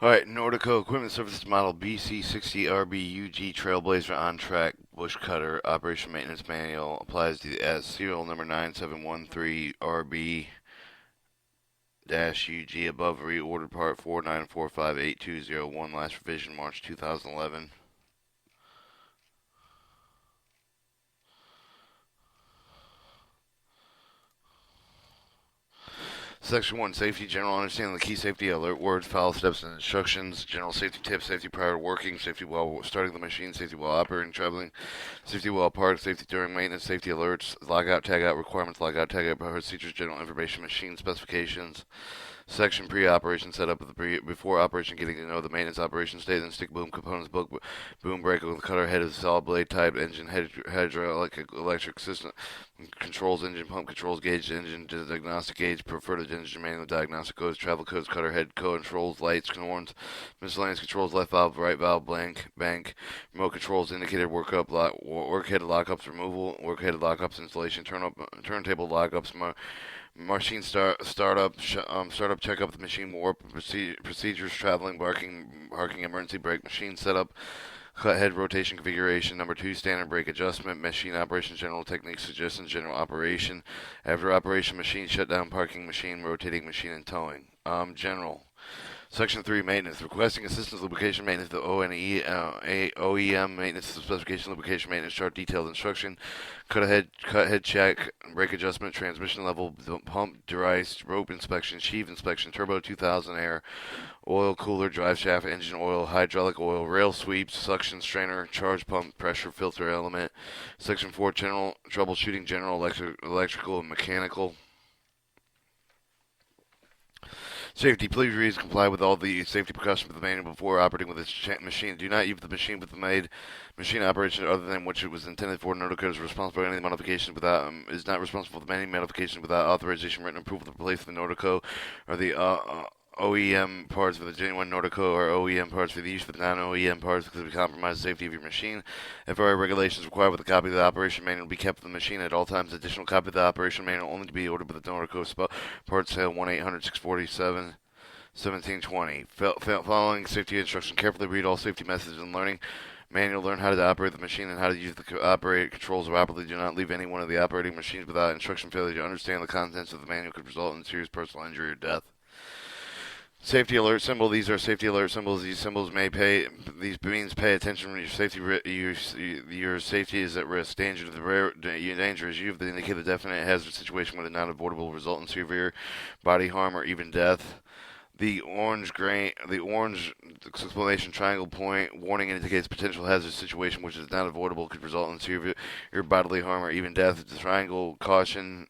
Alright, Nordco Equipment Services Model BC60RB Trailblazeer on track Bushcutter Operation Maintenance Manual applies to as serial number 9713RB-UG above reordered part 49458201 last revision March 2011. Section 1, Safety, General Understanding of the key safety alert words, follow steps and instructions, general safety tips, safety prior to working, safety while starting the machine, safety while operating, traveling, safety while parked, safety during maintenance, safety alerts, logout, tagout requirements, logout, tagout procedures, general information, machine specifications. Section pre-operation setup of the before operation, getting to know the maintenance operation state, then stick boom components, boom breaker with cutter head is solid blade type, engine hydraulic electric system, controls engine pump controls gauge engine diagnostic gauge preferred engine manual diagnostic codes, travel codes, cutter head controls, lights, horns, miscellaneous controls, left valve, right valve, bank, remote controls, indicator workup, work headed lockups removal, work headed lockups installation, turntable lockups. Machine startup checkup of the machine warp procedures traveling parking emergency brake machine setup cut head rotation configuration. Number 2, standard brake adjustment machine operation general techniques suggestions general operation after operation machine shutdown parking machine rotating machine and towing. General. Section 3, maintenance. Requesting assistance lubrication maintenance, the OEM maintenance specification lubrication maintenance chart detailed instruction, cut head check, brake adjustment, transmission level, pump, derise, rope inspection, sheave inspection, turbo 2000 air, oil cooler, drive shaft, engine oil, hydraulic oil, rail sweeps, suction strainer, charge pump, pressure filter element. Section 4, general troubleshooting, general electrical and mechanical. Safety, please read and comply with all the safety precautions of the manual before operating with this machine. Do not use the machine with the made machine operation other than which it was intended for. Nordco is responsible for any modification without is not responsible for any modification without authorization, written approval of the place of the Nordco or the OEM parts for the genuine Nordco or OEM parts for the use for the non-OEM parts because it compromises the safety of your machine. FRA regulations require with a copy of the operation manual to be kept with the machine at all times. Additional copy of the operation manual only to be ordered with the Nordco parts sale 1-800-647. 1720. Following safety instruction, carefully read all safety messages and learning manual. Learn how to operate the machine and how to use the operate controls properly. Do not leave any one of the operating machines without instruction. Failure to understand the contents of the manual could result in serious personal injury or death. Safety alert symbol. These are safety alert symbols. These symbols may pay. These means pay attention when your safety is at risk. Danger to the danger is you have indicated the definite hazard situation with a non-avoidable result in severe body harm or even death. The orange exclamation triangle point warning indicates potential hazard situation which is not avoidable, could result in severe bodily harm or even death. The triangle caution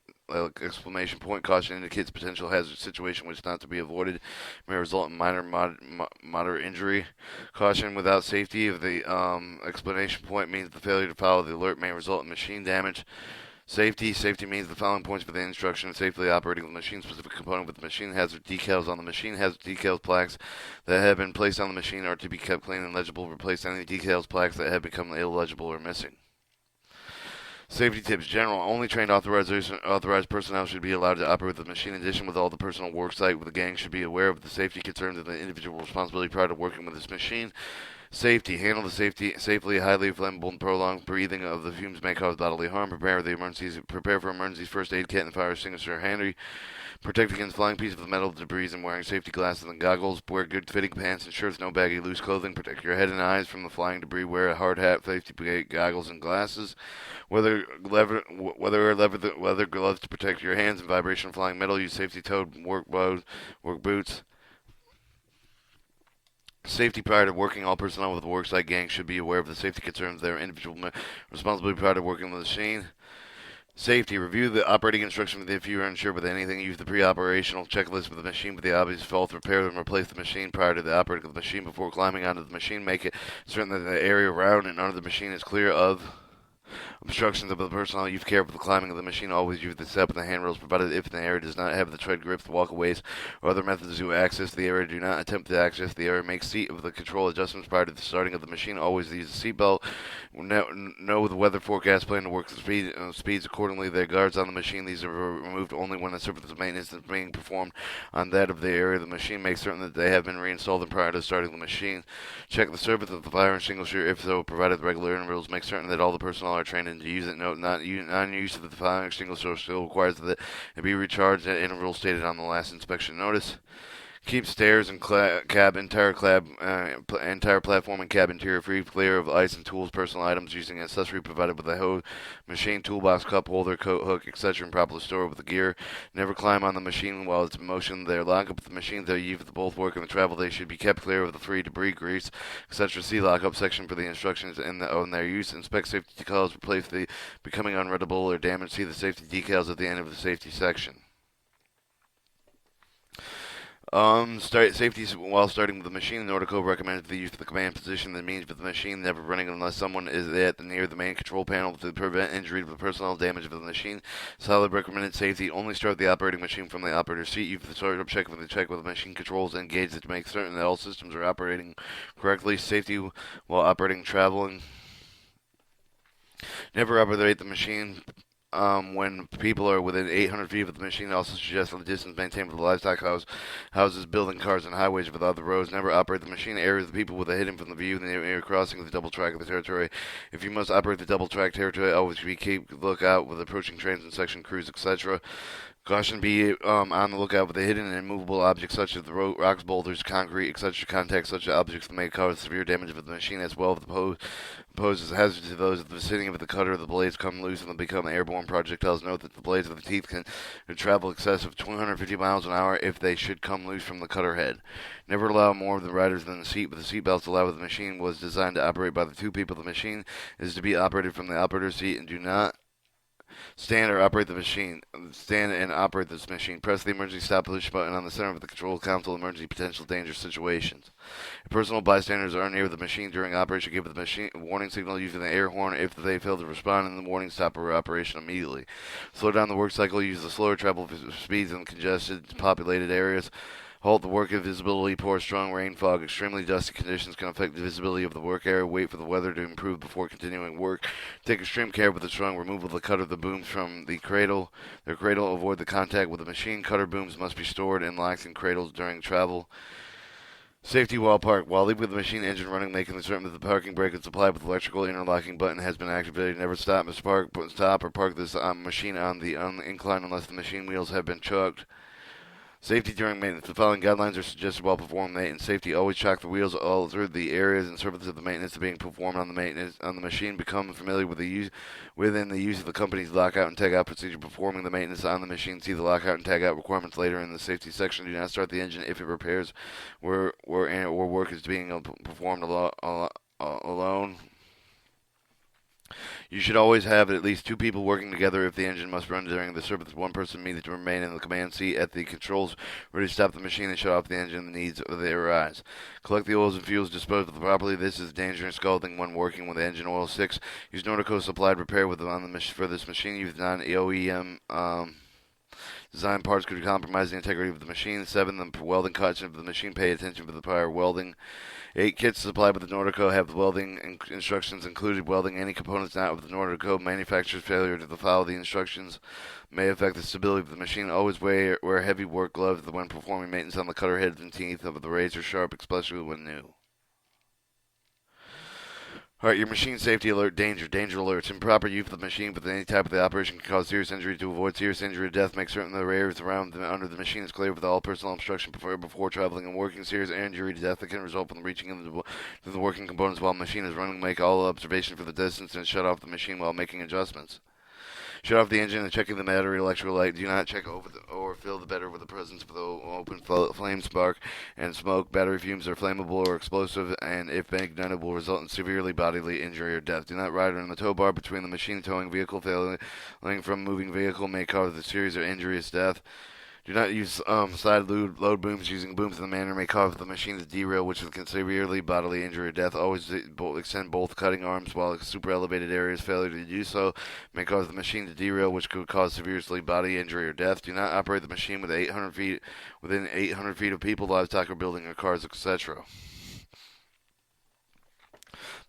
exclamation point caution indicates potential hazard situation which is not to be avoided, may result in moderate injury. Caution without safety of the explanation point means the failure to follow the alert may result in machine damage. Safety means the following points for the instruction of safely operating the machine-specific component with the machine hazard decals on the machine hazard decals plaques that have been placed on the machine are to be kept clean and legible. Replace any decals plaques that have become illegible or missing. Safety tips. General. Only trained authorized personnel should be allowed to operate the machine. In addition, with all the personal work site with the gang should be aware of the safety concerns of the individual responsibility prior to working with this machine. Safety. Handle the safely. Highly flammable and prolonged breathing of the fumes may cause bodily harm. Prepare for emergencies. First aid kit and fire extinguisher handy. Protect against flying pieces of metal debris and wearing safety glasses and goggles. Wear good fitting pants and shirts. No baggy loose clothing. Protect your head and eyes from the flying debris. Wear a hard hat, safety goggles and glasses. Weather gloves to protect your hands and vibration flying metal. Use safety-toed work boots. Safety prior to working. All personnel with the worksite gang should be aware of the safety concerns of their individual responsibility prior to working with the machine. Safety. Review the operating instructions if you are unsure with anything. Use the pre-operational checklist with the machine with the obvious fault. Repair and replace the machine prior to the operating of the machine before climbing onto the machine. Make it certain that the area around and under the machine is clear of Obstructions of the personnel. Use care for the climbing of the machine. Always use the step and the handrails provided if the area does not have the tread grips, walkways, or other methods to access the area. Do not attempt to access the area. Make seat of the control adjustments prior to the starting of the machine. Always use a seat belt. Know the weather forecast. Plan to work the speeds accordingly. There are guards on the machine. These are removed only when the service of maintenance is being performed on that of the area of the machine. Make certain that they have been reinstalled prior to starting the machine. Check the service of the fire extinguisher if so, provided regular intervals. Make certain that all the personnel are trained to use it. Note, non-use of the fire extinguisher still requires that it be recharged at intervals stated on the last inspection notice. Keep stairs and entire platform and cab interior free, clear of ice and tools, personal items using an accessory provided with a hose, machine, toolbox, cup holder, coat hook, etc. and properly stored with the gear. Never climb on the machine while it's in motion. They lock up the machines that are used for both work and the travel. They should be kept clear of the free debris, grease, etc. See lockup section for the instructions on their use. Inspect safety decals. Replace the becoming unreadable or damaged. See the safety decals at the end of the safety section. Safety while starting with the machine. Nordco recommends the use of the command position. That means with the machine never running unless someone is near the main control panel to prevent injury to the personnel, damage of the machine. Solid recommended safety. Only start the operating machine from the operator's seat. Use the startup check with the machine controls engaged to make certain that all systems are operating correctly. Safety while operating traveling. Never operate the machine when people are within 800 feet of the machine. Also suggests the distance maintained with the livestock houses, building cars, and highways without the roads. Never operate the machine areas of the people with a hidden from the view in the area crossing the double track of the territory. If you must operate the double track territory, always keep lookout with approaching trains and section crews, etc. Caution: be on the lookout for the hidden and immovable objects such as the rocks, boulders, concrete, etc. Contact such objects that may cause severe damage of the machine, as well as the poses hazards to those at the vicinity of the cutter. The blades come loose and become airborne projectiles. Note that the blades of the teeth can travel excess of 250 miles an hour if they should come loose from the cutter head. Never allow more of the riders than the seat, but the seat belts allowed with the machine was designed to operate by the two people. The machine is to be operated from the operator's seat, and do not stand or operate the machine. Stand and operate this machine. Press the emergency stop push button on the center of the control console. Emergency potential danger situations. If personal bystanders are near the machine during operation, give the machine a warning signal using the air horn. If they fail to respond in the warning, stop operation immediately. Slow down the work cycle. Use the slower travel speeds in congested, populated areas. Halt the work if visibility poor, strong rain, fog, extremely dusty conditions can affect the visibility of the work area. Wait for the weather to improve before continuing work. Take extreme care with the strong removal of the cutter, the booms from their cradle. Avoid the contact with the machine. Cutter booms must be stored in locked in cradles during travel. Safety while parked. While leaving the machine engine running, making certain that the parking brake is supplied with electrical interlocking button has been activated. Never stop or park this machine on the incline unless the machine wheels have been chucked. Safety during maintenance. The following guidelines are suggested while performing maintenance. Safety: always chock the wheels all through the areas and surfaces of the maintenance being performed on the machine. Become familiar with the use of the company's lockout and tagout procedure performing the maintenance on the machine. See the lockout and tagout requirements later in the safety section. Do not start the engine if it repairs or work is being performed alone. You should always have at least two people working together if the engine must run during the service. One person needs to remain in the command seat at the controls, ready to stop the machine and shut off the engine in the needs of the arise. Collect the oils and fuels, dispose of them properly. This is dangerous scalding when working with engine oil. 6. Use Nordco supplied repair with for this machine. Use non-OEM design parts could compromise the integrity of the machine. 7. The welding condition of the machine. Pay attention for the prior welding. 8. Kits supplied with the Nordco have the welding instructions included. Welding any components not with the Nordco manufacturer's failure to follow the instructions may affect the stability of the machine. Always wear heavy work gloves when performing maintenance on the cutter heads and teeth of the razor sharp, especially when new. Alright, your machine safety alert: danger alerts. Improper use of the machine with any type of the operation can cause serious injury. To avoid serious injury or death, make certain the areas around under the machine is clear with all personnel obstruction before traveling and working. Serious injury to death that can result from reaching into the working components while the machine is running. Make all observation for the distance and shut off the machine while making adjustments. Shut off the engine and checking the battery electrical light. Do not check over or fill the battery with the presence of the open flame, spark, and smoke. Battery fumes are flammable or explosive, and if ignited, will result in severely bodily injury or death. Do not ride on the tow bar between the machine and towing vehicle. Failing from moving vehicle may cause a serious or injurious death. Do not use side load booms. Using booms in the manner may cause the machine to derail, which can severely bodily injury or death. Always extend both cutting arms while in super elevated areas. Failure to do so may cause the machine to derail, which could cause severely bodily injury or death. Do not operate the machine within 800 feet of people, livestock, or building, or cars, etc.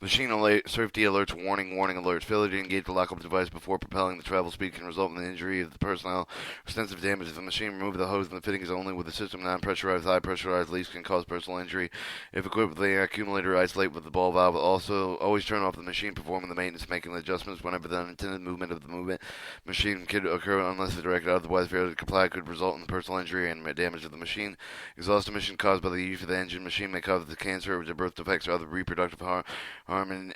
Machine safety alerts, warning alerts. Failure to engage the lockup device before propelling the travel speed can result in the injury of the personnel. Extensive damage if the machine removed the hose and the fittings only with the system non-pressurized. High pressurized leaks can cause personal injury. If equipped with the accumulator, isolate with the ball valve. Also, always turn off the machine performing the maintenance, making the adjustments whenever the unintended movement of the machine could occur unless directed otherwise. Failure to comply could result in personal injury and damage of the machine. Exhaust emission caused by the use of the engine machine may cause the cancer, birth defects, or other reproductive harm and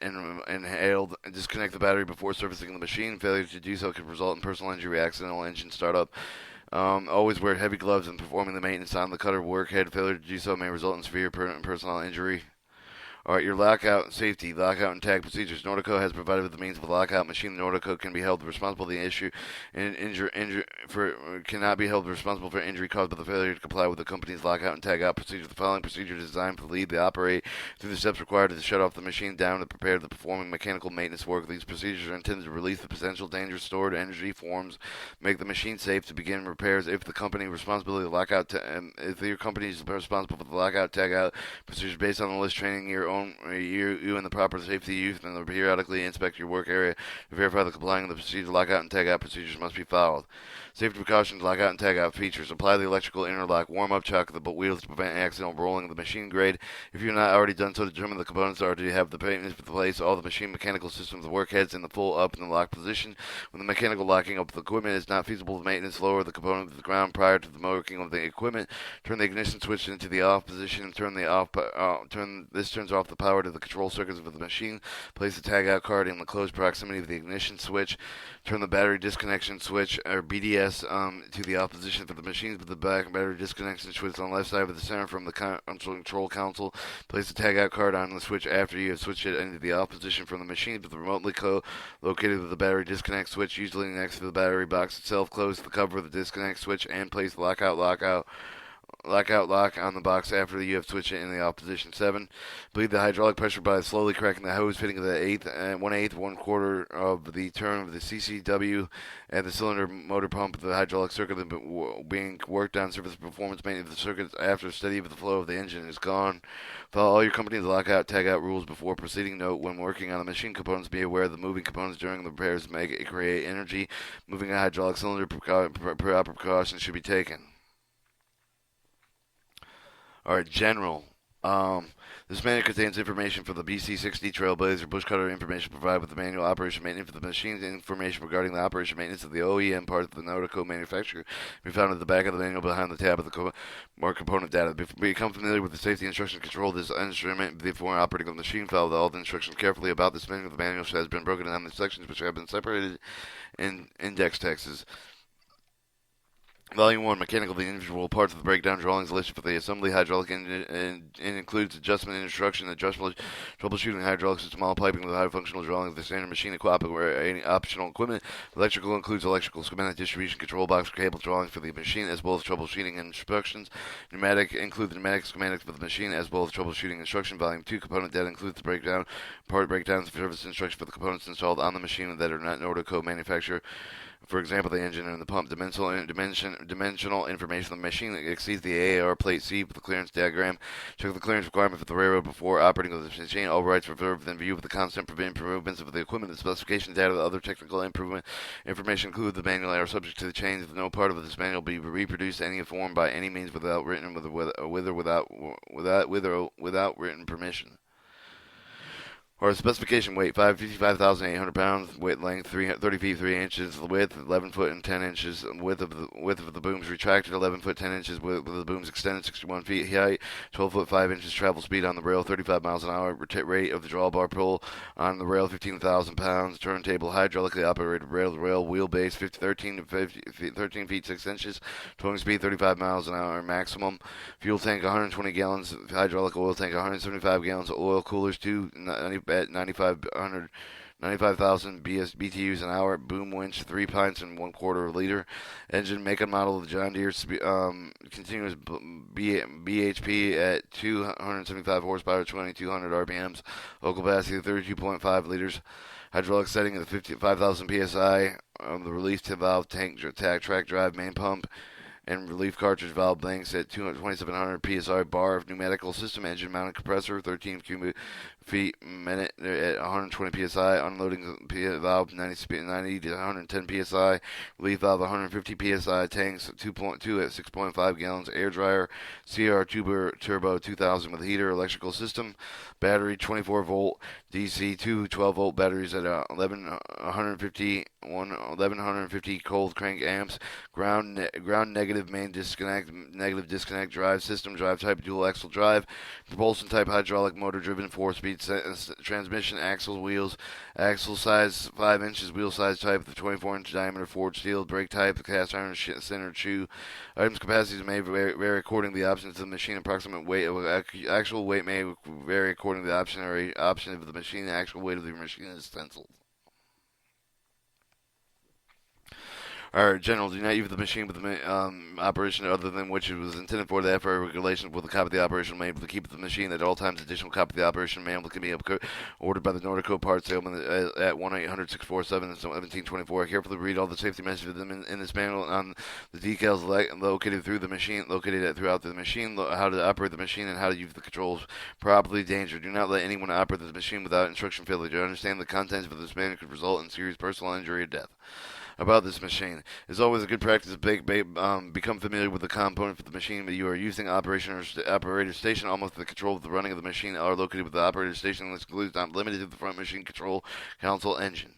inhaled. Disconnect the battery before servicing the machine. Failure to do so could result in personal injury, accidental engine startup. Always wear heavy gloves when performing the maintenance on the cutter workhead. Failure to do so may result in severe personal injury. All right, your lockout and tag procedures. Nordco has provided with the means of a lockout machine. Nordco can be held responsible for the issue and cannot be held responsible for injury caused by the failure to comply with the company's lockout and tag out procedure. The following procedure is designed to lead the operator through the steps required to shut off the machine down to prepare the performing mechanical maintenance work. These procedures are intended to release the potential dangerous stored energy forms, make the machine safe to begin repairs. If the company responsibility if your company is responsible for the lockout tag out procedures based on the list training you and the proper safety use, and periodically inspect your work area to verify the complying with the procedure. Lockout and tag out procedures must be followed. Safety precautions, lockout and tag out features. Apply the electrical interlock. Warm up chock the wheels to prevent accidental rolling of the machine grade. If you have not already done so, determine the components are to have the maintenance place. All the machine mechanical systems, the workheads in the full up and the lock position. When the mechanical locking up of the equipment is not feasible, the maintenance lower the component to the ground prior to the working of the equipment. Turn the ignition switch into the off position. This turns off the power to the control circuits of the machine. Place the tag out card in the close proximity of the ignition switch. Turn the battery disconnection switch or BDS to the off position for the machines with the back battery disconnection switch on the left side of the center from the control console. Place the tag out card on the switch after you have switched it into the off position from the machine with the remotely located with the battery disconnect switch, usually next to the battery box itself. Close the cover of the disconnect switch and place the lock on the box after you have switched it in the off position. 7. Bleed the hydraulic pressure by slowly cracking the hose fitting of the 1/8 of the turn of the CCW at the cylinder motor pump of the hydraulic circuit being worked on. Surface performance maintenance of the circuits after study of the flow of the engine is gone. Follow all your company's lockout tag out rules before proceeding. Note when working on the machine components, be aware of the moving components during the repairs may create energy. Moving a hydraulic cylinder, proper precautions should be taken. Alright, general. This manual contains information for the BC60 Trailblazeer Brushcutter, information provided with the manual operation maintenance for the machines, and information regarding the operation maintenance of the OEM part of the Nordco manufacturer be found at the back of the manual behind the tab of the more component data. Become familiar with the safety instruction control of this instrument before operating on the machine. Follow all the instructions carefully about this manual. The manual has been broken down into sections which have been separated in index texts. Volume 1, Mechanical, the individual parts of the breakdown drawings listed for the assembly hydraulic engine and includes adjustment instruction, troubleshooting hydraulic system, all piping with high functional drawings of the standard machine equipment or any optional equipment. Electrical includes electrical schematic distribution control box cable drawings for the machine as well as troubleshooting instructions. Pneumatic include the pneumatic schematics for the machine as well as troubleshooting instruction. Volume 2, Component data includes the part breakdowns, service instruction for the components installed on the machine that are not Nordco manufacturer. For example, the engine and the pump. Dimensional information of the machine that exceeds the AAR plate C with the clearance diagram. Check the clearance requirement for the railroad before operating with the machine. All rights reserved in view of the constant improvements of the equipment. The specification data, the other technical improvement information include the manual are subject to the change. No part of this manual be reproduced in any form by any means without written without written permission. Or specification weight, 55,800 pounds, weight length 30 feet 3 inches, width 11 foot and 10 inches, width of the booms retracted 11 foot 10 inches, width of the booms extended 61 feet, height 12 foot 5 inches, travel speed on the rail 35 miles an hour, rate of the drawbar pull on the rail 15,000 pounds, turntable hydraulically operated rail to rail, wheelbase 13 feet 6 inches, towing speed 35 miles an hour maximum, fuel tank 120 gallons, hydraulic oil tank 175 gallons, oil coolers 2 9500 95,000 BTUs an hour. Boom winch 3 pints and 1/4 liter. Engine make and model of the John Deere continuous BHP at 275 horsepower, 2,200 RPMs. Local capacity of 32.5 liters. Hydraulic setting at 5,000 psi. The release to valve tank track drive main pump and relief cartridge valve blanks at 2,700 psi. Bar of pneumatical system engine mounted compressor 13 cubic feet minute at 120 psi. Unloading valve 90 to 110 psi. Relief valve 150 psi. Tanks 2.2 at 6.5 gallons. Air dryer CR turbo 2000 with heater. Electrical system battery 24 volt DC 2 12 volt batteries at 1150 cold crank amps. Ground negative main disconnect, negative disconnect drive system, drive type dual axle drive, propulsion type hydraulic motor driven 4-speed transmission, axle wheels, axle size 5 inches, wheel size type, the 24-inch diameter forged steel, brake type, the cast iron centered shoe. Items capacities may vary according to the options of the machine. Approximate weight, actual weight may vary according to the option of the machine. The actual weight of the machine is stenciled. Alright, General, do not use the machine with the operation other than which it was intended for. The FRA regulations with a copy of the operation manual to keep the machine at all times. Additional copy of the operation manual can be ordered by the Nordco parts salesman at 1-800-647-1724. Carefully read all the safety messages in this manual on the decals located throughout the machine, how to operate the machine and how to use the controls properly. Danger. Do not let anyone operate the machine without instruction failure. To understand the contents of this manual could result in serious personal injury or death. About this machine. It's always a good practice to become familiar with the components of the machine that you are using. Operator station, almost the control of the running of the machine, are located with the operator station. This includes not limited to the front machine control console engine.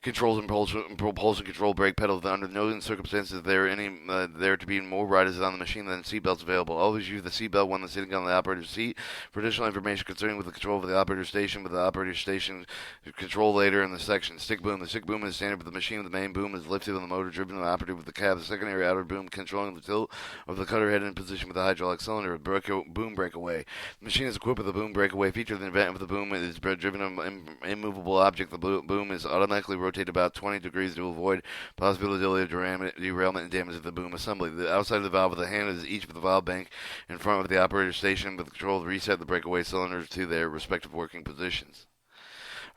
Controls and propulsion control brake pedals. Under no circumstances there to be more riders on the machine than seatbelts available. Always use the seatbelt when sitting on the operator's seat. For additional information concerning with the control of the operator station, with the operator station control later in the section. Stick boom. The stick boom is standard for the machine. The main boom is lifted on the motor driven and operated with the cab. The secondary outer boom controlling the tilt of the cutter head in position with the hydraulic cylinder. Boom breakaway. The machine is equipped with a boom breakaway feature. In the event of the boom is driven an immovable object. The boom is automatically rotated about 20 degrees to avoid possibility of derailment and damage of the boom assembly. The outside of the valve of the hand is each of the valve bank in front of the operator station with control to reset the breakaway cylinders to their respective working positions.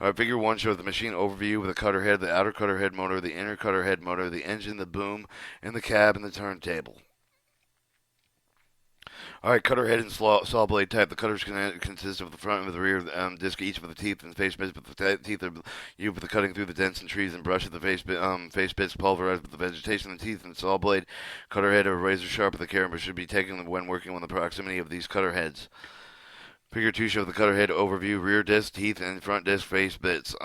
Alright, figure 1 shows the machine overview with the cutter head, the outer cutter head motor, the inner cutter head motor, the engine, the boom, and the cab and the turntable. Alright, cutter head and saw blade type. The cutters consist of the front and the rear disc, each with the teeth and face bits, but the teeth are used for the cutting through the dents and trees and brush of the face bits pulverized with the vegetation. The teeth and saw blade cutter head are razor sharp with the care, but should be taken when working on the proximity of these cutter heads. Figure 2 shows the cutter head overview, rear disc, teeth, and front disc face bits.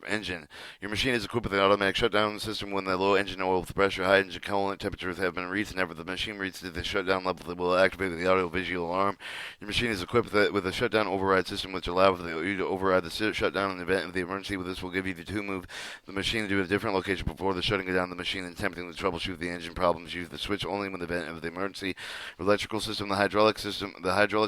Engine. Your machine is equipped with an automatic shutdown system when the low engine oil pressure, high engine coolant temperatures have been reached. Whenever the machine reaches the shutdown level, it will activate the audio-visual alarm. Your machine is equipped with a shutdown override system which allows you to override the shutdown in the event of the emergency. This will give you to move the machine to a different location before the shutting down the machine and attempting to troubleshoot the engine problems. Use the switch only when the event of the emergency. Electrical system. The hydraulic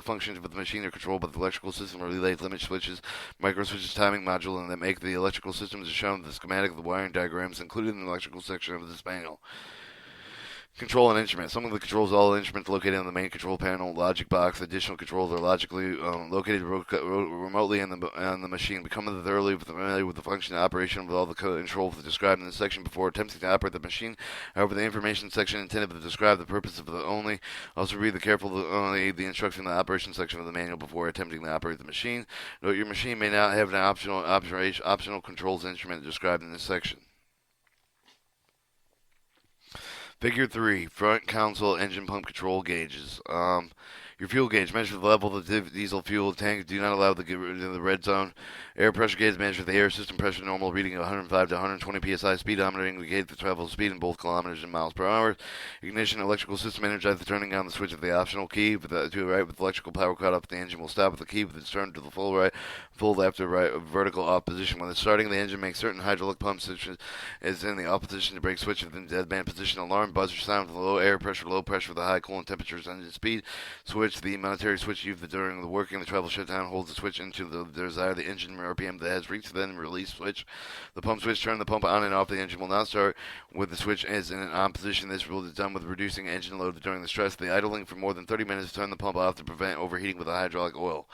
functions of the machine are controlled by the electrical system relay limit switches, micro switches, timing module, and that make the electrical systems as shown in the schematic of the wiring diagrams included in the electrical section of this manual. Control and instruments. Some of the controls, all instruments located on the main control panel, logic box. Additional controls are logically located remotely on the machine. Become thoroughly familiar with the function and operation of all the controls described in this section before attempting to operate the machine. However, the information section intended to describe the purpose of the only. Also read the instruction in the operation section of the manual before attempting to operate the machine. Note your machine may not have an optional controls instrument described in this section. Figure 3, front console engine pump control gauges. Your fuel gauge measures the level of the diesel fuel tank. Do not allow the red zone. Air pressure gauge measures the air system pressure normal reading of 105 to 120 psi. Speedometer indicates the travel speed in both kilometers and miles per hour. Ignition electrical system energizes the turning on the switch of the optional key. To the right with electrical power cut off, the engine will stop with the key with its turn to the full right, full left or right vertical off position. When it's starting, the engine makes certain hydraulic pumps is in the off position to brake switch within deadband position. Alarm buzzer sound with low air pressure, low pressure with the high coolant temperatures, engine speed switch switch, the military switch used during the working the travel shutdown holds the switch into the desired the engine RPM that has reached, then release switch. The pump switch turn the pump on and off. The engine will not start with the switch as in an on position. This rule is done with reducing engine load during the stress. The idling for more than 30 minutes, turn the pump off to prevent overheating with a hydraulic oil.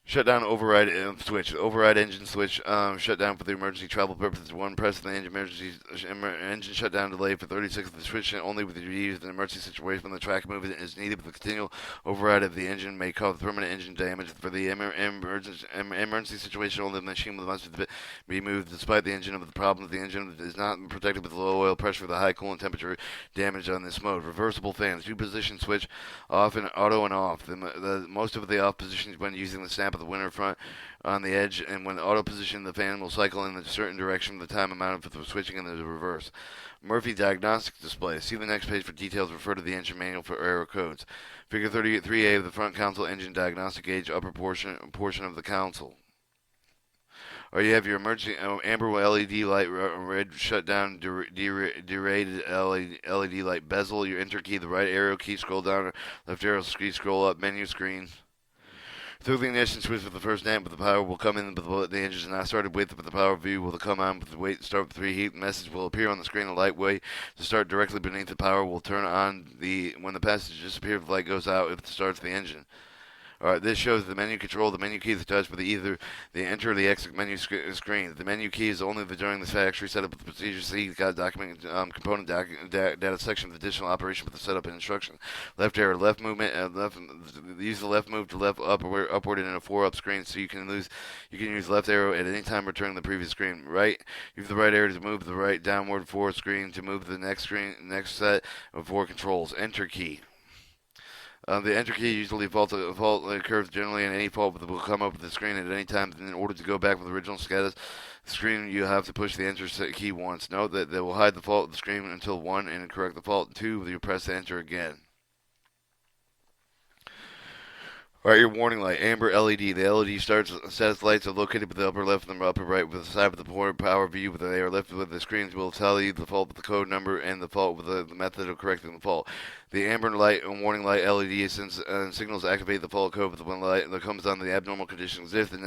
Shutdown override switch. Override engine switch. Shutdown for the emergency travel purposes. One, press the engine shutdown delay for 30 seconds. The switch only with used in an emergency situation when the track movement is needed. But the continual override of the engine may cause permanent engine damage. For the emergency situation, only the machine must be moved. Despite the engine of the problem, the engine is not protected with low oil pressure. The high coolant temperature damage on this mode. Reversible fans. Two position switch off and auto and off. Most of the off positions when using the snap of the winter front on the edge, and when auto position, the fan will cycle in a certain direction. The time amount for the switching and the reverse. Murphy diagnostic display. See the next page for details. Refer to the engine manual for error codes. Figure 3A of the front console engine diagnostic gauge upper portion of the console. Or you have your emergency amber LED light, red shutdown, derated LED light bezel, your enter key, the right arrow key, scroll down, left arrow key, scroll up, menu screen. Through the ignition switch with the first amp, but the power will come in, but the engine is not started with, but the power view will come on with the wait start with 3 heat. The message will appear on the screen. A light way to start directly beneath the power will turn on when the passage disappears. The light goes out if it starts the engine. Alright, this shows the menu control. The menu key is touched with either the enter or the exit menu screen. The menu key is only during the factory setup of the procedure. See document component data section of additional operation with the setup and instruction. Left arrow, left movement, use the left move to left upward in a 4-up screen. So you can use left arrow at any time returning the previous screen. Right, use the right arrow to move the right downward 4 screen to move the next set of 4 controls. Enter key. The enter key usually fault occurs generally in any fault, but will come up with the screen at any time. In order to go back with the original status screen, you have to push the enter key once. Note that they will hide the fault of the screen until 1 and correct the fault. 2, you press enter again. Alright, your warning light, amber LED. The LED status lights are located with the upper left and the upper right with the side of the power view, but they are lifted with the screens will tell you the fault with the code number and the fault with the method of correcting the fault. The amber light and warning light LED signals activate the fault code with the one light that comes on the abnormal conditions. If it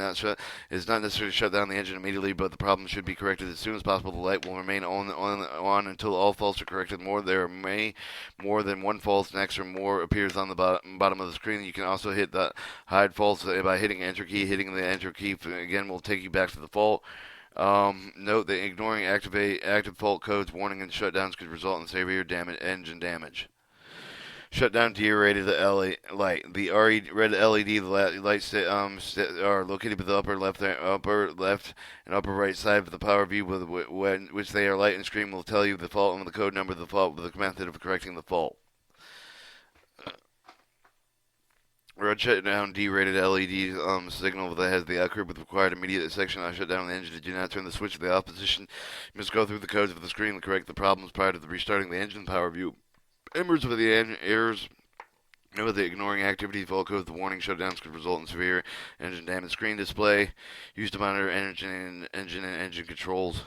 is not necessary to shut down the engine immediately, but the problem should be corrected as soon as possible. The light will remain on until all faults are corrected. There may more than one fault next or more appears on the bottom of the screen. You can also hit the hide faults by hitting enter key. Hitting the enter key again will take you back to the fault. Note that ignoring active fault codes, warning, and shutdowns could result in severe engine damage. Shutdown derated light. The red LED lights are located with the upper left, and upper right side of the power view, which they are light and screen will tell you the fault and the code number of the fault with the method of correcting the fault. Red shutdown derated LED signal that has the curve with required immediate section. I shut down the engine. Do not turn the switch to the off position. You must go through the codes of the screen to correct the problems prior to restarting the engine power view. Embers with the errors. Note that ignoring activity fault codes, the warning shutdowns could result in severe engine damage. Screen display used to monitor engine controls.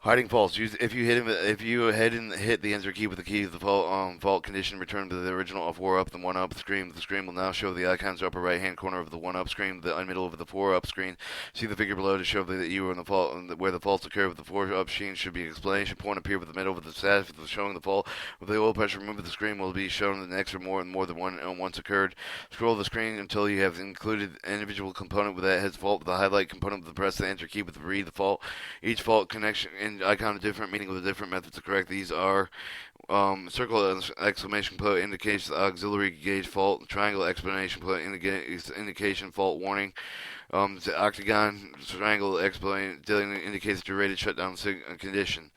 Hiding faults. If you hit the enter key with the key of the fault condition, return to the original 4-up and 1-up screen. The screen will now show the icons upper right-hand corner of the 1-up screen, the middle of the 4-up screen. See the figure below to show that you are in the fault, where the faults occur with the 4-up screen should be explanation point appear with the middle of the status showing the fault. With the oil pressure removed, the screen will be shown the next or more than one once occurred. Scroll the screen until you have included individual component with that has fault. With the highlight component, with the press the enter key with the read the fault. Each fault connection icon is different, meaning with a different method to correct. These are circle exclamation point indicates the auxiliary gauge fault. Triangle exclamation point indication fault warning. The octagon triangle exclamation indicates derated shutdown condition.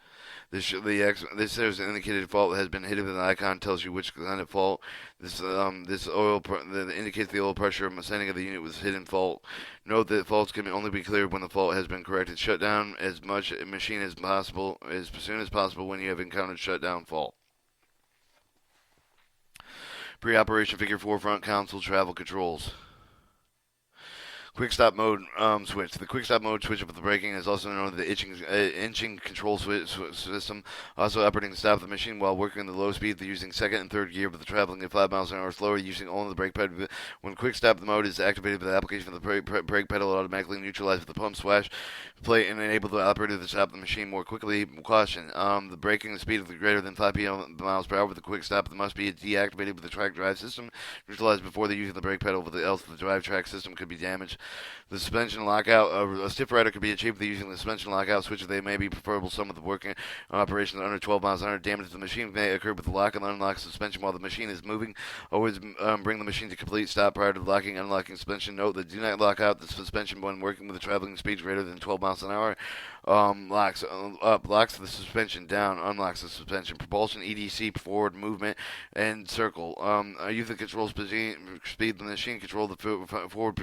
This shows an indicated fault has been hidden with an icon, tells you which kind of fault. This oil that indicates the oil pressure ascending of the unit was hidden fault. Note that faults can only be cleared when the fault has been corrected. Shut down as much machine as possible as soon as possible when you have encountered shutdown fault. Pre-operation figure 4 front console travel controls. Quick stop mode switch. The quick stop mode switch of the braking is also known as the inching control system, also operating to stop the machine while working at the low speed using second and third gear with the traveling at 5 miles an hour slower using only the brake pedal. When quick stop mode is activated with the application of the brake pedal, automatically neutralizes the pump slash plate and enable the operator to stop the machine more quickly. Caution: the braking speed of greater than 5 miles per hour with the quick stop must be deactivated with the track drive system, neutralized before the use of the brake pedal, else the drive track system could be damaged. The suspension lockout, a stiff rider could be achieved using the suspension lockout switch. They may be preferable. Some of the working operations under 12 miles an hour. Damage to the machine may occur with the lock and unlock suspension while the machine is moving. Always bring the machine to complete stop prior to locking and unlocking suspension. Note that do not lock out the suspension when working with a traveling speed greater than 12 miles an hour. Locks up, locks the suspension down, unlocks the suspension. Propulsion, EDC, forward movement, and circle. Use the control speed the machine, control the forward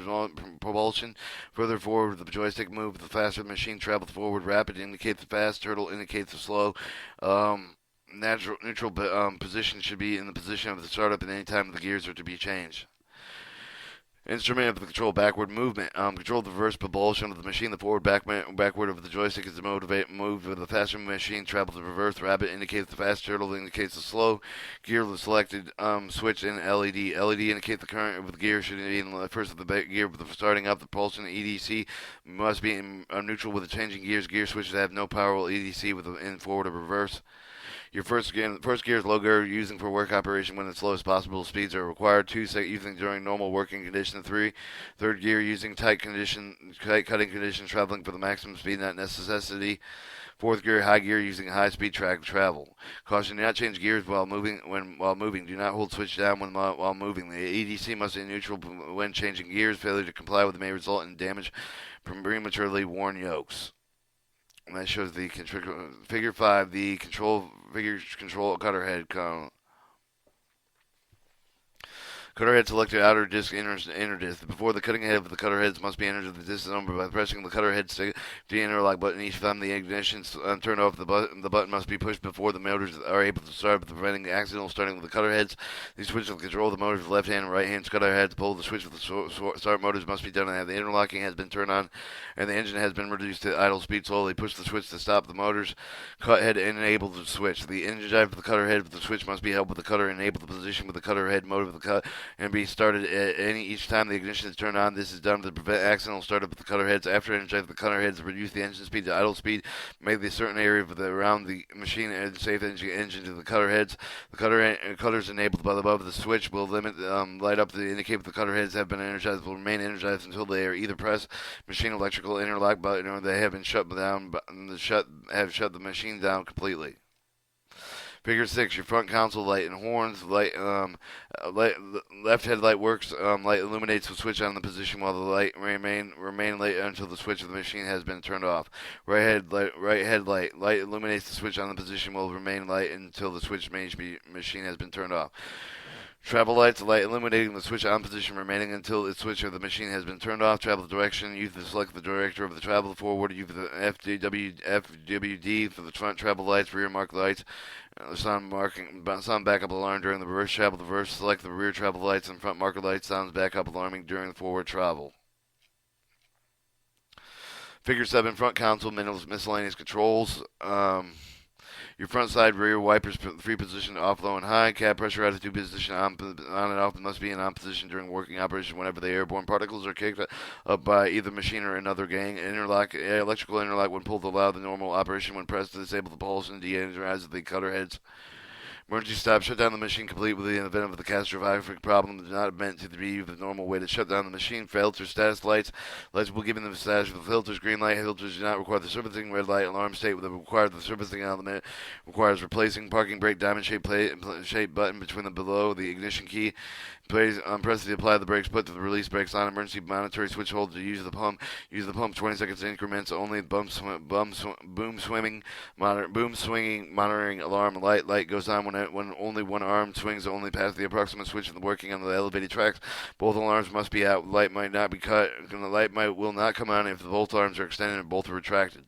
propulsion. Further forward, the joystick move. The faster the machine travels forward, rapid indicates the fast, turtle indicates the slow. Neutral position should be in the position of the startup at any time the gears are to be changed. Instrument of the control backward movement. Control the reverse propulsion of the machine. The forward backward of the joystick is the move with the faster machine travels the reverse. Rabbit indicates the fast. Turtle indicates the slow. Gear the selected switch in LED. LED indicates the current of the gear should be in the first of the gear with the starting up. The propulsion EDC must be in neutral with the changing gears. Gear switches have no power. EDC with the in forward or reverse. Your first gear is low gear, using for work operation when the slowest possible speeds are required. 2, using during normal working condition. 3, third gear, using tight cutting conditions, traveling for the maximum speed, not necessity. 4th gear, high gear, using high speed travel. Caution: do not change gears while moving. While moving, do not hold switch down while moving. The EDC must be neutral when changing gears. Failure to comply with may result in damage from prematurely worn yokes. And that shows the figure 5, the control cutter head. Cutter head selected outer disc, inner disc. Before the cutting head of the cutter heads must be entered the disc number by pressing the cutter head stick, the interlock button. Each time the ignition turned off, the button must be pushed before the motors are able to start, preventing accidental starting with the cutter heads. These switches control the motors with left hand and right hand cutter heads. Pull the switch with the start motors must be done and the interlocking has been turned on and the engine has been reduced to idle speed. Slowly push the switch to stop the motors. Cut head and enable the switch. The engine drive of the cutter head with the switch must be held with the cutter. Enable the position with the cutter head motor of the cut and be started at each time the ignition is turned on. This is done to prevent accidental startup of the cutter heads. After energizing the cutter heads, reduce the engine speed to idle speed. Make the certain area around the machine and safe engine to the cutter heads. The cutters enabled above the switch will light up to indicate the cutter heads have been energized. Will remain energized until they are either press machine electrical interlock button or they have been shut down. Have shut the machine down completely. Figure 6, your front console light and horns. Left headlight works. Light illuminates the switch on the position while the light remain lit until the switch of the machine has been turned off. Right headlight. Light illuminates the switch on the position will remain light until the switch machine has been turned off. Travel lights, light illuminating the switch on position remaining until the switch of the machine has been turned off. Travel direction, use to select the director of the travel forward. Use the FWD for the front travel lights, rear mark lights. Sound backup alarm during the reverse travel. Select the rear travel lights and front marker lights. Sounds backup alarming during the forward travel. Figure 7, front console, miscellaneous controls. Your front side rear wipers 3 position off, low, and high. Cab pressure attitude position on and off must be in on position during working operation whenever the airborne particles are kicked up by either machine or another gang. Electrical interlock when pulled to allow the normal operation. When pressed to disable the propulsion, de-energize the cutter heads. Emergency stop. Shut down the machine completely in the event of the catastrophic problem. Is not meant to be the normal way to shut down the machine. Filter status lights. Lights will give them the status of the filters. Green light. Filters do not require the servicing. Red light. Alarm state with the servicing element. Requires replacing. Parking brake. Diamond shaped button between the below the ignition key. Press to apply the brakes. Put the release brakes on. Emergency monitoring switch hold to use the pump. Use the pump 20 seconds increments only. Boom swinging monitoring alarm. Light goes on when only one arm swings only past the approximate switch and working on the elevated tracks. Both alarms must be out. Light might not be cut. The light will not come on if both arms are extended and both are retracted.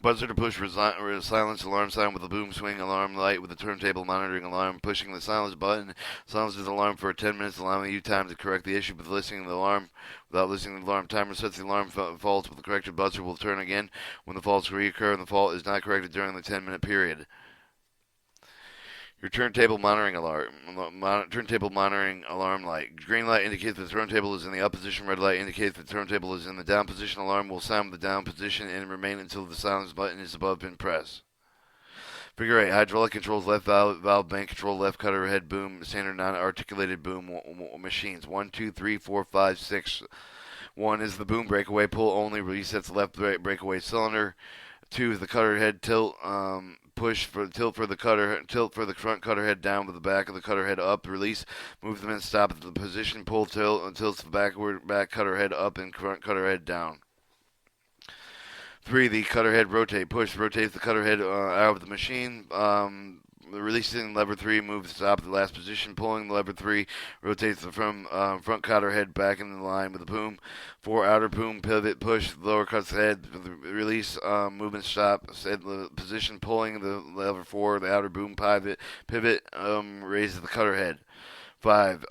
Buzzer to push silence alarm sign with a boom swing alarm light with a turntable monitoring alarm. Pushing the silence button silences the alarm for 10 minutes, allowing you time to correct the issue with listening to the alarm. Without listening to the alarm, timer sets the alarm fault with the corrected buzzer will turn again when the faults reoccur and the fault is not corrected during the 10-minute period. Your turntable monitoring alarm light. Green light indicates the turntable is in the up position. Red light indicates the turntable is in the down position. Alarm will sound with the down position and remain until the silence button is above been pressed. Figure 8. Hydraulic controls left valve bank control left cutter head boom standard non-articulated boom machines. 1, 2, 3, 4, 5, 6. 1 is the boom breakaway pull only resets left breakaway cylinder. 2 is the cutter head tilt push for tilt for the front cutter head down with the back of the cutter head up. Release, move them and stop at the position. Pull tilts the back cutter head up and front cutter head down. 3. The cutter head rotate push rotates the cutter head out of the machine. Releasing lever 3, move the stop at the last position. Pulling the lever 3 rotates the front cutter head back in line with the boom. 4. Outer boom pivot push lower cuts the head. Release movement stop set the position. Pulling the lever 4, the outer boom pivot raises the cutter head. 5.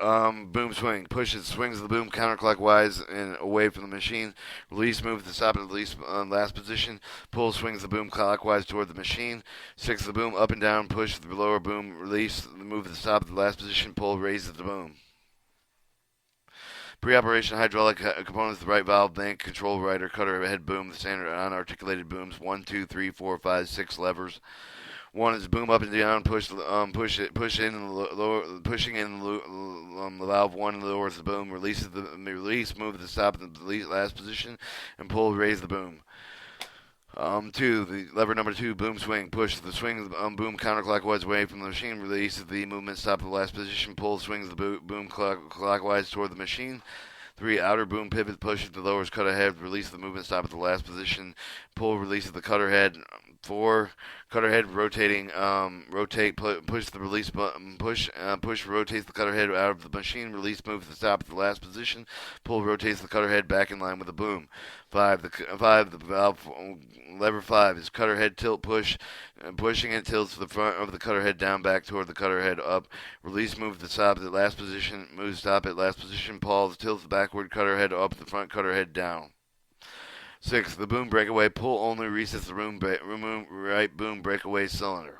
Boom swing. Pushes, swings the boom counterclockwise and away from the machine. Release, move the stop at the last position. Pull, swings the boom clockwise toward the machine. 6. The boom up and down. Push the lower boom. Release, move the stop at the last position. Pull, raises the boom. Pre-operation hydraulic components: the right valve bank, control rider, cutter head boom, the standard unarticulated booms. 1, 2, 3, 4, 5, 6 levers. 1 is boom up and down, pushing in the valve 1 lowers the boom, release, move the stop in the last position, and pull, raise the boom. 2, the lever number 2, boom swing, push the swing boom counterclockwise away from the machine, releases the movement, stop at the last position, pull, swings the boom clockwise toward the machine. 3, outer boom pivot pushes the lowers cutter head, release the movement, stop at the last position, pull, releases the cutter head. 4, cutter head rotating, push the release button, push, rotates the cutter head out of the machine, release, move the stop at the last position, pull, rotates the cutter head back in line with the boom. 5, the valve, lever 5 is cutter head tilt push, pushing it tilts the front of the cutter head down back toward the cutter head up, release, move the stop at the last position, move stop at last position, pause, tilts the backward cutter head up, the front cutter head down. 6, the boom breakaway pull only resets the right boom breakaway cylinder.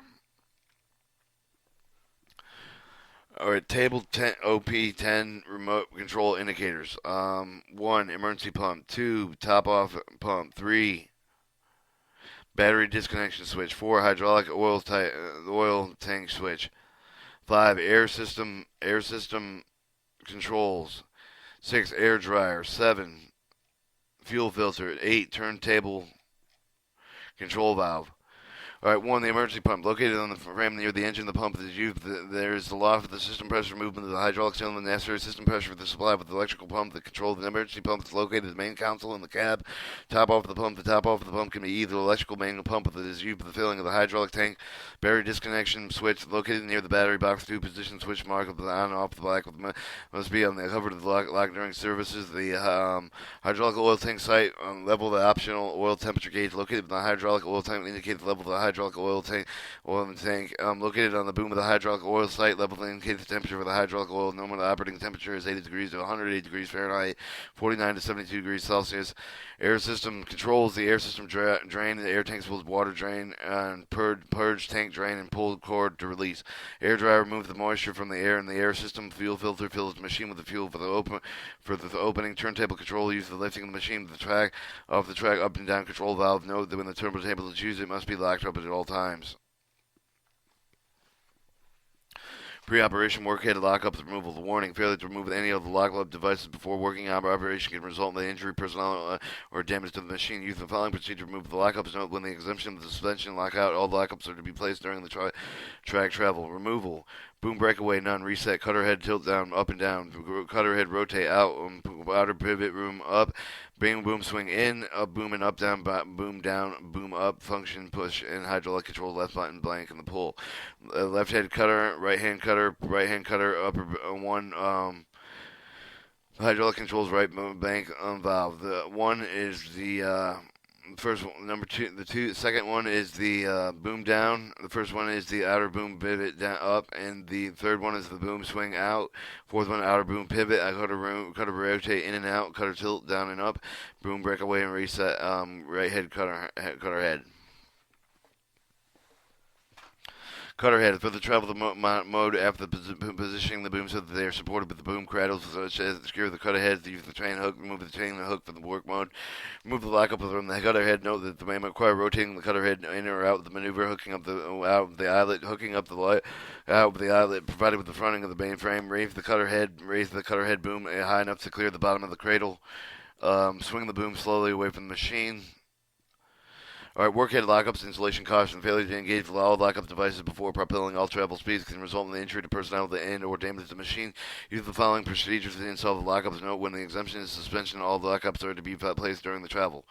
Alright, table 10, OP10 remote control indicators. 1, emergency pump. 2, top off pump. 3, battery disconnection switch. 4, hydraulic oil tank switch. 5, air system controls. 6, air dryer. 7, fuel filter. 8, turntable control valve. Alright, 1, the emergency pump. Located on the frame near the engine of the pump is used. There is the loft of the system pressure movement of the hydraulic cylinder, the necessary system pressure for the supply with the electrical pump. The control of the emergency pump is located at the main console in the cab. Top off of the pump. The top off of the pump can be either electrical manual pump that is used for the filling of the hydraulic tank. Battery disconnection switch located near the battery box. 2 position switch mark of the on and off the black must be on the cover of the lock during services. The hydraulic oil tank site level of the optional oil temperature gauge located in the hydraulic oil tank indicates the level of the hydraulic oil tank located on the boom of the hydraulic oil site level indicates the temperature for the hydraulic oil. Normal operating temperature is 80 degrees to 108 degrees Fahrenheit, 49 to 72 degrees Celsius. Air system controls the air system drain. The air tank spools water drain and purge tank drain and pull cord to release. Air dryer removes the moisture from the air in the air system. Fuel filter fills the machine with the fuel for the opening. Turntable control uses the lifting of the machine with the track up and down control valve. Note that when the turntable is used, it must be locked up at all times. Pre-operation workhead lockup removal. The warning: failure to remove any of the lockup devices before working operation can result in the injury, personnel, or damage to the machine. Use the following procedure to remove the lockups. Note when the exemption of the suspension lockout, all lockups are to be placed during the track travel. Removal: boom breakaway none. Reset: cutter head tilt down, up and down. Cutter head rotate out. Outer pivot room up. Boom swing in, up boom and up down, boom down, boom up, function push, and hydraulic control left button blank in the pull. Left hand cutter, right hand cutter, upper 1, hydraulic controls right bank valve. The 1 is the First one, number two, second one is the boom down. The first one is the outer boom pivot down up, and the third one is the boom swing out. Fourth one, outer boom pivot. I cutter rotate in and out, cutter tilt down and up, boom breakaway and reset. Right head cutter head. Cutter head for the travel the mode after positioning the boom so that they are supported with the boom cradles, such as secure the cutter heads. Use the chain hook. Remove the chain hook for the work mode. Remove the lockup from the cutter head. Note that the may require rotating the cutter head in or out of the maneuver, hooking up the out of the eyelet, hooking up the light out with the eyelet provided with the fronting of the mainframe. Raise the cutter head boom high enough to clear the bottom of the cradle. Swing the boom slowly away from the machine. Alright, workhead lockups, installation caution. Failure to engage all lockup devices before propelling all travel speeds can result in the injury to personnel and or damage to the machine. Use the following procedures to install the lockups. Note when the exemption is suspension, all the lockups are to be placed during the travel.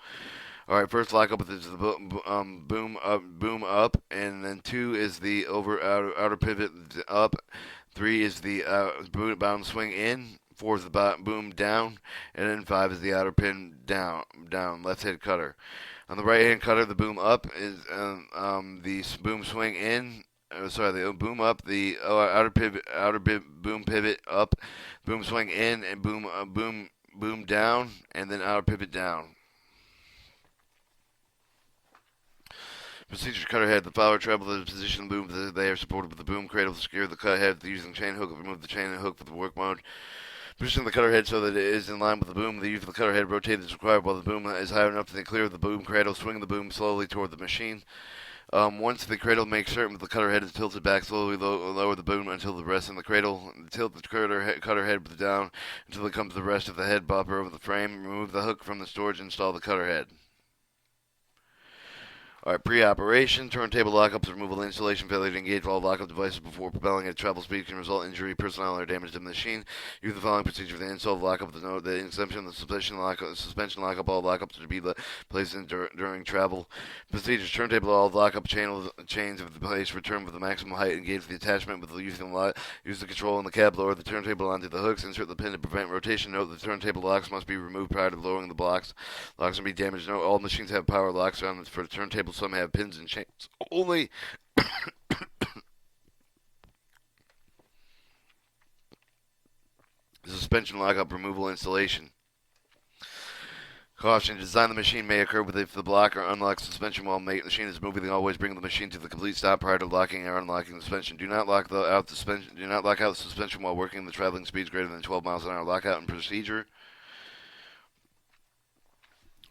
Alright, first lockup is the boom up, and then 2 is the outer pivot up. 3 is the bound swing in. 4 is the boom down, and then 5 is the outer pin down left head cutter. On the right hand cutter, the boom up is the boom swing in. The boom up, the outer boom pivot up, boom swing in, and boom down, and then outer pivot down. Procedure cutter head. The follower travel the position boom. They are supported with the boom cradle to secure the cutter head using chain hook. Remove the chain hook for the work mode. Position the cutter head so that it is in line with the boom. The use of the cutter head rotated is required while the boom is high enough to clear the boom cradle. Swing the boom slowly toward the machine. Once the cradle makes certain that the cutter head is tilted back, slowly lower the boom until the rest in the cradle. Tilt the cutter head down until it comes the rest of the head bopper over the frame. Remove the hook from the storage and install the cutter head. Alright, pre-operation, turntable lockups, removal, installation, failure to engage all lockup devices before propelling at travel speed can result in injury, personnel, or damage to the machine. Use the following procedure for the install of the lockup. Note the exemption of the suspension lockup, all lockups are to be placed in during travel. Procedures, turntable all lockup chains of the place, return with the maximum height, engage the attachment with the use the control in the cab, lower the turntable onto the hooks, insert the pin to prevent rotation. Note the turntable locks must be removed prior to lowering the blocks. Locks can be damaged. Note all machines have power locks on for the turntable. Some have pins and chains only. Suspension lockup removal installation. Caution: design the machine may occur if the block or unlock suspension while the machine is moving. Always bring the machine to the complete stop prior to locking or unlocking the suspension. Do not lock out the suspension while working the traveling speeds greater than 12 miles an hour. Lockout and procedure.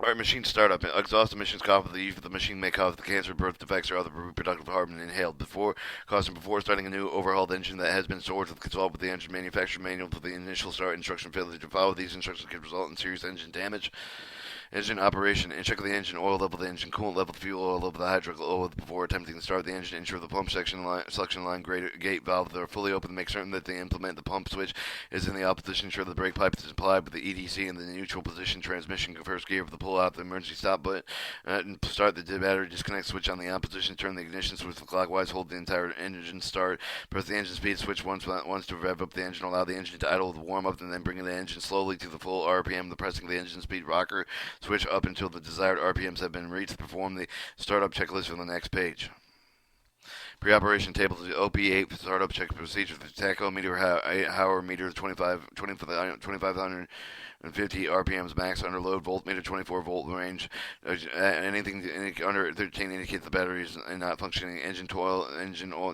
Alright, machine startup. Exhaust emissions cough of the use of the machine may cause the cancer, birth defects, or other reproductive harm inhaled. Before starting a new overhauled engine that has been stored to consult with the engine manufacturer manual for the initial start instruction. Failure to follow these instructions can result in serious engine damage. Engine operation. Check the engine oil level, the engine coolant level, the fuel oil level, the hydraulic oil before attempting to start the engine. Ensure the pump suction line gate valves are fully open. Make certain that they implement the pump switch is in the opposition. Ensure the brake pipe is applied with the EDC in the neutral position. Transmission first gear with the pull out the emergency stop button. And start the battery disconnect switch on the on position. Turn the ignition switch clockwise. Hold the entire engine start. Press the engine speed switch once to rev up the engine. Allow the engine to idle to warm up, and then bring the engine slowly to the full RPM. The pressing the engine speed rocker switch up until the desired RPMs have been reached. Perform the startup checklist on the next page. Pre-operation table to OP8 startup check procedure. The tachometer, hour meter 2500 and 50 RPMs max under load, voltmeter 24 volt range. Anything under 13 indicates the battery is not functioning. Engine oil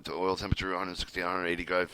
to oil temperature 160 180 degrees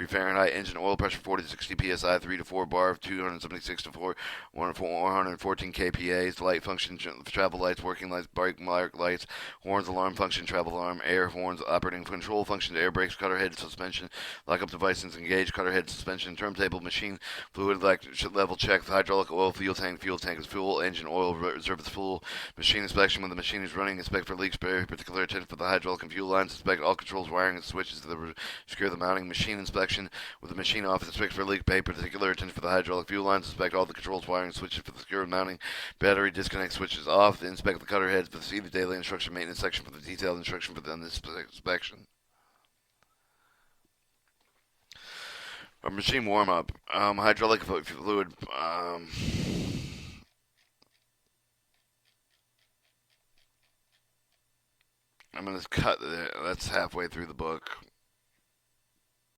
Fahrenheit. Engine oil pressure 40 to 60 psi, 3 to 4 bar, 276 to 414 kPa. Light function, travel lights, working lights, brake lights, horns, alarm function, travel alarm, air horns, operating control function, air brakes, cutter head, suspension, lockup devices engaged, cutter head, suspension, turntable, machine, fluid level check, hydraulic oil, fuel tank is full, engine oil reserve is full, machine inspection when the machine is running, inspect for leaks, pay particular attention for the hydraulic and fuel lines, inspect all controls, wiring, and switches to secure the mounting, machine inspection with the machine off, inspect for leak, pay particular attention for the hydraulic fuel lines, inspect all the controls, wiring, and switches for the secure mounting, battery disconnect switches off, inspect the cutter heads, see the daily instruction maintenance section for the detailed instruction for the inspection. A machine warm-up. Hydraulic fluid. I'm gonna cut it. That's halfway through the book.